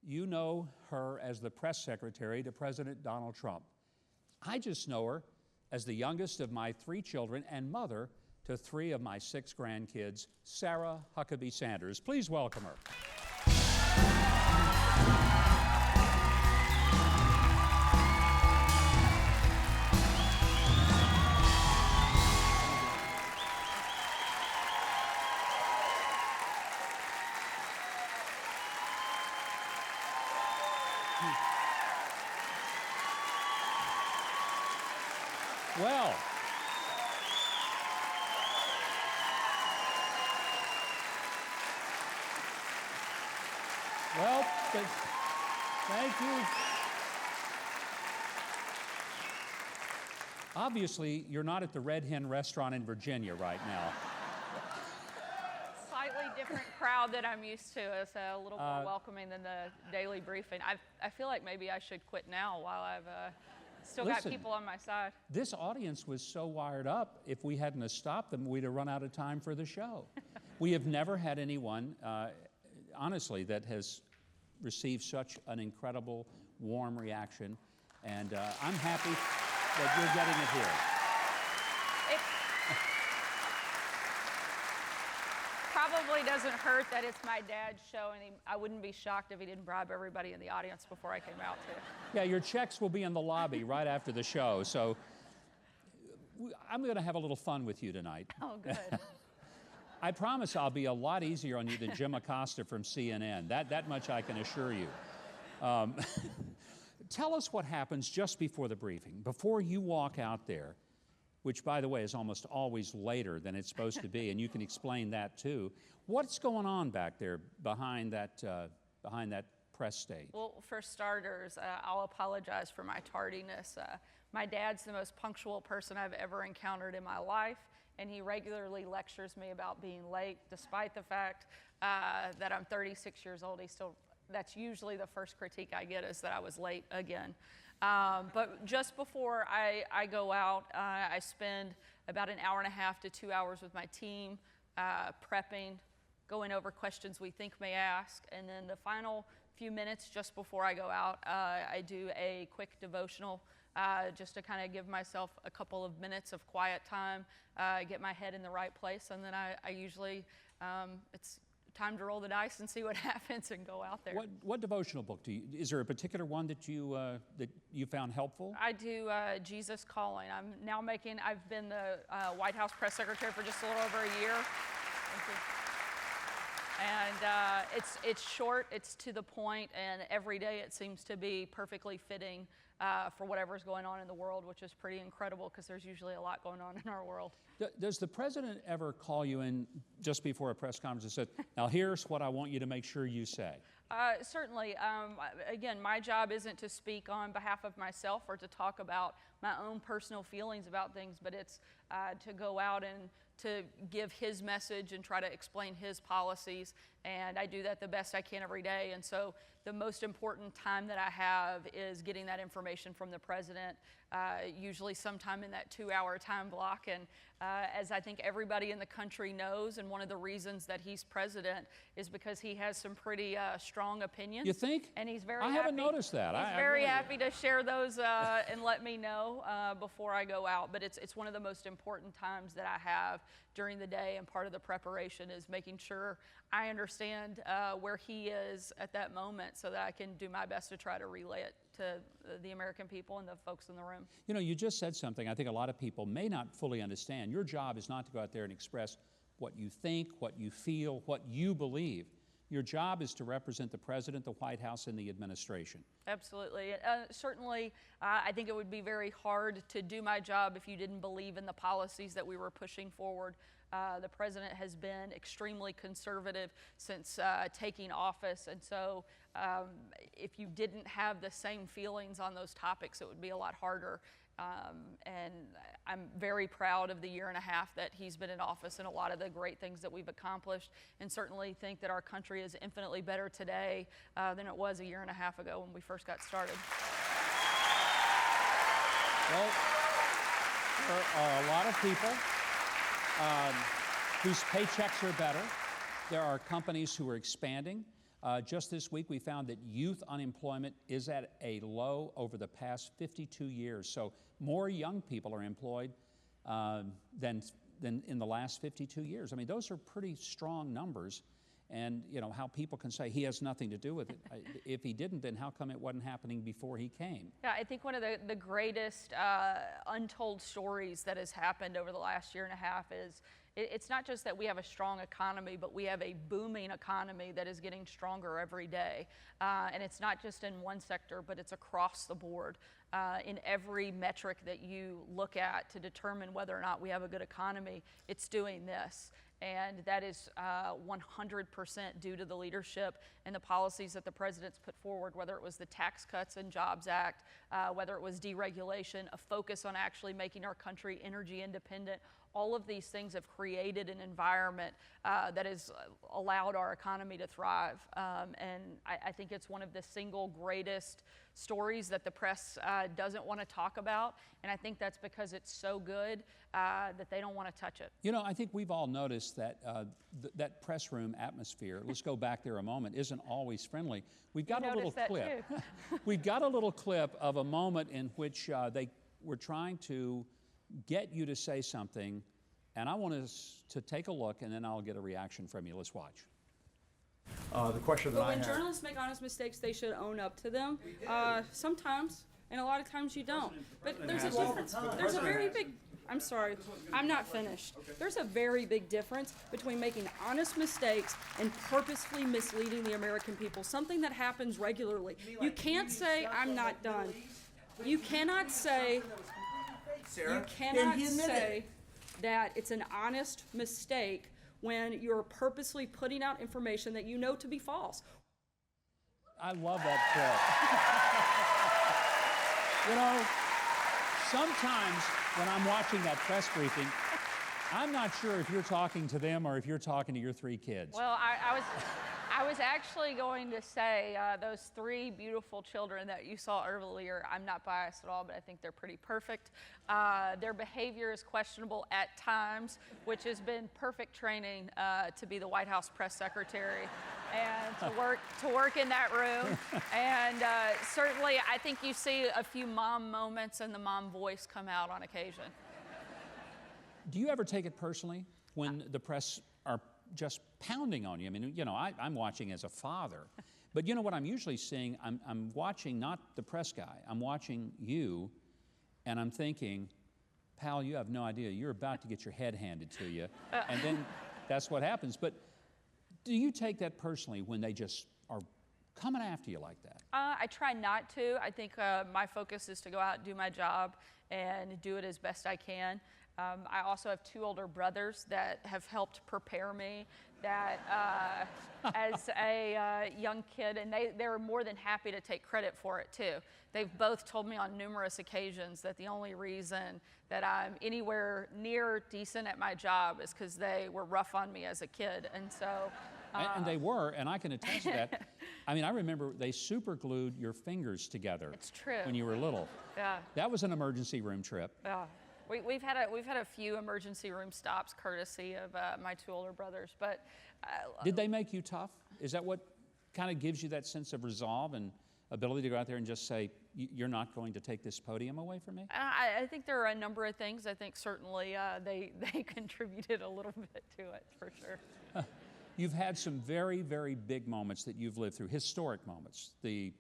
You know her as the press secretary to President Donald Trump. I just know her as the youngest of my 3 children and mother to 3 of my 6 grandkids, Sarah Huckabee Sanders. Please welcome her. Well, thank you. Obviously, you're not at the Red Hen restaurant in Virginia right now. Slightly different crowd that I'm used to. It's a little more welcoming than the daily briefing. I feel like maybe I should quit now while I've still got people on my side. This audience was so wired up, if we hadn't have stopped them, we'd have run out of time for the show. We have never had anyone, honestly, that has received such an incredible, warm reaction, and I'm happy that you're getting it here. Probably doesn't hurt that it's my dad's show, and I wouldn't be shocked if he didn't bribe everybody in the audience before I came out, too. Yeah, your checks will be in the lobby right after the show, so I'm going to have a little fun with you tonight. Oh, good. I promise I'll be a lot easier on you than Jim Acosta from CNN. That much I can assure you. Tell us what happens just before the briefing, before you walk out there, which, by the way, is almost always later than it's supposed to be, and you can explain that, too. What's going on back there behind that press stage? Well, for starters, I'll apologize for my tardiness. My dad's the most punctual person I've ever encountered in my life, and he regularly lectures me about being late, despite the fact that I'm 36 years old. That's usually the first critique I get, is that I was late again. But just before I go out, I spend about an hour and a half to 2 hours with my team, prepping, going over questions we think may ask, and then the final few minutes just before I go out, I do a quick devotional just to kind of give myself a couple of minutes of quiet time, get my head in the right place, and then I usually, it's time to roll the dice and see what happens and go out there. What devotional book is there a particular one that you found helpful? I do Jesus Calling. I've been the White House press secretary for just a little over a year. Thank you. And it's short, it's to the point, and every day it seems to be perfectly fitting for whatever's going on in the world, which is pretty incredible because there's usually a lot going on in our world. Does the president ever call you in just before a press conference and say, now here's what I want you to make sure you say? Certainly. Again, my job isn't to speak on behalf of myself or to talk about my own personal feelings about things, but it's to go out and to give his message and try to explain his policies, and I do that the best I can every day. And so the most important time that I have is getting that information from the president, usually sometime in that 2-hour time block. And as I think everybody in the country knows, and one of the reasons that he's president is because he has some pretty strong opinions. You think? And he's very I haven't noticed that. He's very happy to share those and let me know before I go out. But it's one of the most important times that I have during the day, and part of the preparation is making sure I understand where he is at that moment so that I can do my best to try to relay it to the American people and the folks in the room. You know, you just said something I think a lot of people may not fully understand. Your job is not to go out there and express what you think, what you feel, what you believe. Your job is to represent the president, the White House, and the administration. Absolutely. Certainly, I think it would be very hard to do my job if you didn't believe in the policies that we were pushing forward. The president has been extremely conservative since taking office, and so if you didn't have the same feelings on those topics, it would be a lot harder. And I'm very proud of the year and a half that he's been in office and a lot of the great things that we've accomplished, and certainly think that our country is infinitely better today than it was a year and a half ago when we first got started. Well, there are a lot of people whose paychecks are better. There are companies who are expanding. Just this week, we found that youth unemployment is at a low over the past 52 years. So more young people are employed than in the last 52 years. I mean, those are pretty strong numbers. And, you know, how people can say he has nothing to do with it. If he didn't, then how come it wasn't happening before he came? Yeah, I think one of the greatest untold stories that has happened over the last year and a half is it's not just that we have a strong economy, but we have a booming economy that is getting stronger every day. And it's not just in one sector, but it's across the board. In every metric that you look at to determine whether or not we have a good economy, it's doing this. And that is 100% due to the leadership and the policies that the president's put forward, whether it was the Tax Cuts and Jobs Act, whether it was deregulation, a focus on actually making our country energy independent. All of these things have created an environment that has allowed our economy to thrive. And I think it's one of the single greatest stories that the press doesn't want to talk about. And I think that's because it's so good that they don't want to touch it. You know, I think we've all noticed that that press room atmosphere, let's go back there a moment, isn't always friendly. We've got a little clip. We've got a little clip of a moment in which they were trying to get you to say something, and I want us to take a look, and then I'll get a reaction from you. Let's watch. The question that But I when have, journalists make honest mistakes, they should own up to them. Sometimes, and a lot of times you don't. But there's a difference. There's a very big, I'm sorry, I'm not finished. There's a very big difference between making honest mistakes and purposefully misleading the American people, something that happens regularly. You can't say, I'm not done. You cannot say, that it's an honest mistake when you're purposely putting out information that you know to be false. I love that clip. You know, sometimes when I'm watching that press briefing, I'm not sure if you're talking to them or if you're talking to your three kids. Well, I was actually going to say those three beautiful children that you saw earlier, I'm not biased at all, but I think they're pretty perfect. Their behavior is questionable at times, which has been perfect training to be the White House press secretary and to work in that room. And certainly, I think you see a few mom moments and the mom voice come out on occasion. Do you ever take it personally when the press are just pounding on you? I mean, you know, I'm watching as a father, but you know what I'm usually seeing? I'm watching not the press guy, I'm watching you, and I'm thinking, pal, you have no idea. You're about to get your head handed to you, and then that's what happens. But do you take that personally when they just are coming after you like that? I try not to. I think my focus is to go out and do my job and do it as best I can. I also have two older brothers that have helped prepare me that as a young kid, and they're more than happy to take credit for it too. They've both told me on numerous occasions that the only reason that I'm anywhere near decent at my job is because they were rough on me as a kid. And so... And they were, and I can attest to that. I mean, I remember they super glued your fingers together. It's true. When you were little. Yeah. That was an emergency room trip. Yeah. We've had a few emergency room stops courtesy of my two older brothers, but... Did they make you tough? Is that what kind of gives you that sense of resolve and ability to go out there and just say, you're not going to take this podium away from me? I think there are a number of things. I think certainly they contributed a little bit to it, for sure. You've had some very, very big moments that you've lived through, historic moments. The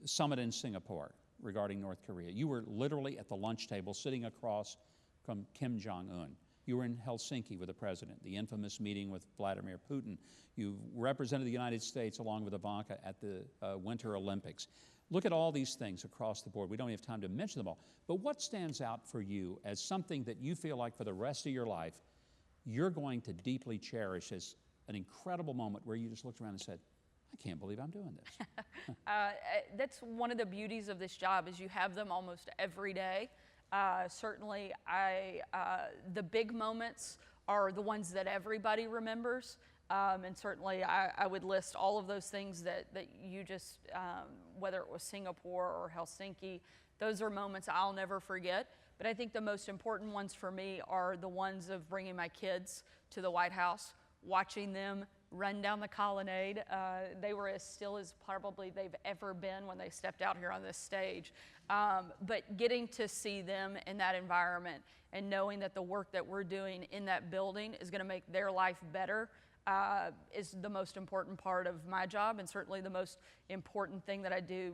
summit in Singapore regarding North Korea. You were literally at the lunch table sitting across from Kim Jong-un. You were in Helsinki with the president, the infamous meeting with Vladimir Putin. You represented the United States along with Ivanka at the Winter Olympics. Look at all these things across the board. We don't have time to mention them all. But what stands out for you as something that you feel like for the rest of your life you're going to deeply cherish as an incredible moment where you just looked around and said, I can't believe I'm doing this? That's one of the beauties of this job is you have them almost every day. Certainly, the big moments are the ones that everybody remembers. And certainly, I would list all of those things that you just, whether it was Singapore or Helsinki, those are moments I'll never forget. But I think the most important ones for me are the ones of bringing my kids to the White House, watching them run down the colonnade. They were as still as probably they've ever been when they stepped out here on this stage. But getting to see them in that environment and knowing that the work that we're doing in that building is going to make their life better is the most important part of my job, and certainly the most important thing that I do.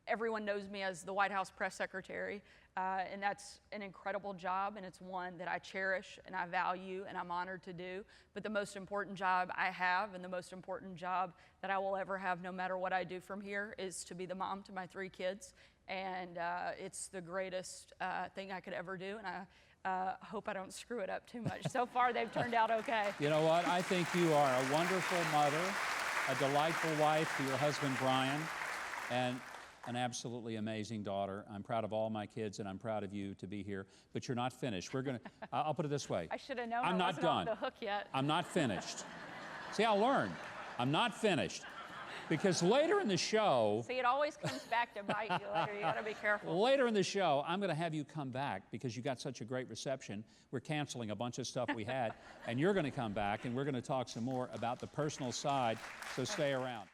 Everyone knows me as the White House press secretary, and that's an incredible job, and it's one that I cherish and I value and I'm honored to do. But the most important job I have, and the most important job that I will ever have no matter what I do from here, is to be the mom to my 3 kids. And it's the greatest thing I could ever do, and I hope I don't screw it up too much. So far, they've turned out okay. You know what? I think you are a wonderful mother, a delightful wife to your husband, Brian, and an absolutely amazing daughter. I'm proud of all my kids, and I'm proud of you to be here. But you're not finished. We're gonna. I'll put it this way. I should have known I'm I not wasn't done. on the hook yet. I'm not finished. See, I'll learn. I'm not finished. Because later in the show, See, it always comes back to bite you later. You got to be careful. later in the show, I'm going to have you come back because you got such a great reception. We're canceling a bunch of stuff we had, and you're going to come back, and we're going to talk some more about the personal side, so stay around.